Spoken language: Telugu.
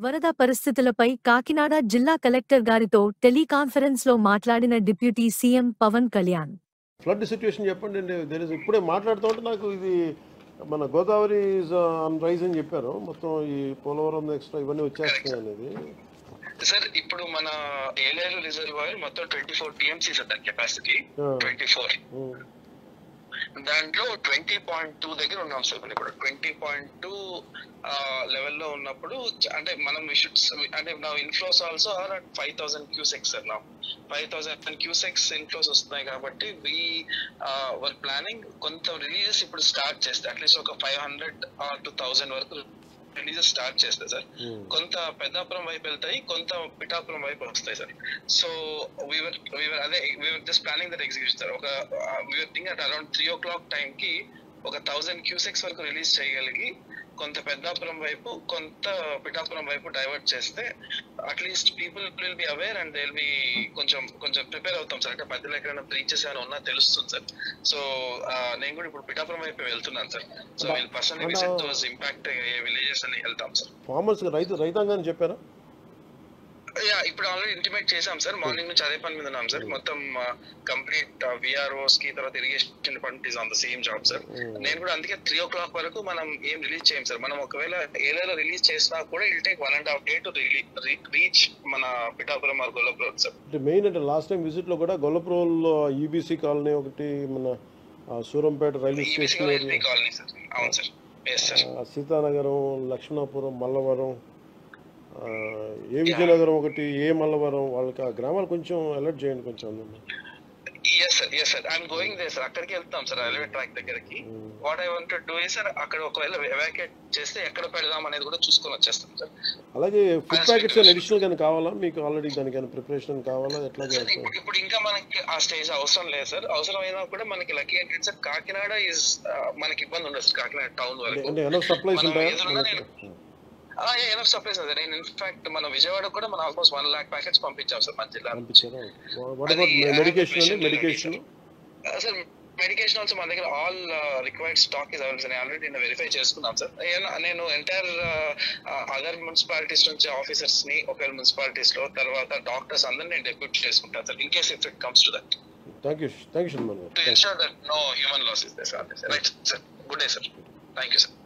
వరద పరిస్థితులపై కాకినాడ జిల్లా కలెక్టర్ గారితో టెలికాన్ఫరెన్స్లో మాట్లాడిన deputy CM Pawan Kalyan. Flood situation చెప్పండి. ఇప్పుడే మాట్లాడుతూ ఉంటే నాకు ఇది మన గోదావరి ఆన్ రైజ్ అని చెప్పారు. మొత్తం ఈ పోలవరం ఎక్స్ట్రా ఇవన్నీ వచ్చేస్తాయి అనేది. సార్ ఇప్పుడు మన ఏలేరు రిజర్వాయర్ మొత్తం 24 టీఎంసీ సార్ దాని కెపాసిటీ 24. దాంట్లో 20.2 దగ్గర ఉన్నాం సార్. ఇప్పుడు 20.2 లెవెల్లో ఉన్నప్పుడు అంటే మనం అంటే నా inflows also are at 5,000 cusecs sir. నా 5,000 క్యూసెక్స్ ఇన్ఫ్లోస్ వస్తున్నాయి కాబట్టి వర్ ప్లానింగ్ కొంత రిలీజెస్ ఇప్పుడు స్టార్ట్ చేస్తే అట్లీస్ట్ ఒక 500 to 1,000 వరకు రిలీజెస్ స్టార్ట్ చేస్తాయి సార్. కొంత పెద్దాపురం వైపు వెళ్తాయి, కొంత పిఠాపురం వైపు వస్తాయి sir. So we were just planning that execution sir. We were think at around 3 o'clock టైంకి ఒక 1,000 క్యూసెక్స్ వరకు రిలీజ్ చేయగలిగి కొంత పెద్దాపురం వైపు కొంత పిఠాపురం వైపు డైవర్ట్ చేస్తే at least people will be aware and they will be కొంచెం ప్రిపేర్ అవుతాం సార్. అంటే మధ్యలో ఎక్కడైనా బ్రీచెస్ ఏమైనా ఉన్నా తెలుస్తుంది సార్. సో నేను కూడా ఇప్పుడు పిఠాపురం వైపు వెళ్తున్నాను సార్. సో వీళ్ళు personal visit those impact villages అని వెళ్తాం సార్. ఫార్మర్స్ రైతాంగాన్ని చెప్పారా? ఇప్పుడు ఆల్రెడీ ఇంటిమేట్ చేసాం సార్. మార్నింగ్ నుంచి అదే పని మీద ఉన్నాం సార్. మొత్తం కంప్లీట్ విఆర్ఓస్ కి తర్వాత irrigation department is on the same job sir. నేను కూడా అందుకే 3 o'clock వరకు మనం ఏం రిలీజ్ చేయం సార్. మనం ఒకవేళ ఏరియాలో రిలీజ్ చేసినా కూడా it'll take 1.5 day to reach మన Pithapuram or Gollapuram sir. Main అంటే లాస్ట్ టైం విజిట్ లో కూడా గొల్లపురంలో ఈబీసీ కాలనీ ఒకటి, మన Surampeta railway station colony sir. అవును సార్. సీతానగరం, లక్ష్మణాపురం, మల్లవరం, ఏ విజయనగరం ఒకటి, ఏ మల్లవరం, వాళ్ళకి ఆ గ్రామాలు కొంచెం అలర్ట్ చేయండి కొంచెం. Yes sir I'm going there sir. అక్కడికి వెళ్తాం సార్ రైల్వే ట్రాక్ దగ్గరికి. What I want to do is sir అక్కడ ఒకవేళ ఎవాక్యుయేట్ చేస్తే ఎక్కడ పెడదాం అనేది కూడా చూసుకొని వచ్చేస్తాం సార్. అలాగే ఫుడ్ ప్యాకెట్స్ అడిషనల్ గానీ కావాలా మీకు? ఆల్రెడీ దానికైనా ప్రిపరేషన్ కావాలా? ఎట్లా? ఇప్పుడు ఇంకా మనకి ఆ స్టేజ్ అవసరం లేదు సార్. అవసరం అయినా కూడా మనకి లక్కీ ఏంటంటే సార్ కాకినాడ ఇస్ మనకి ఇబ్బంది ఉండదు సార్. కాకినాడ టౌన్ వరకు అంటే ఎనఫ్ సప్లైస్ ఉంటాయా? Enough supplies sir. నేను ఇన్ఫాక్ట్ మన విజయవాడ కూడా మనం ఆల్మోస్ట్ 1 lakh ప్యాకెట్స్ పంపించాం సార్ మన జిల్లా. సార్ మెడికేషన్ ఆల్సో మన దగ్గర all required stock is available sir. Already నేను వెరిఫై చేసుకున్నాం సార్. నేను ఎంటైర్ అదర్ మున్సిపాలిటీస్ నుంచి ఆఫీసర్స్ ని ఒకవేళ మున్సిపాలిటీస్ లో తర్వాత డాక్టర్స్ అందరినీ నేను డెప్యూట్ చేసుకుంటాను sir in case if it comes to that. Thank you to ensure that no human loss is there sir. Right sir. Good day sir. Thank you sir.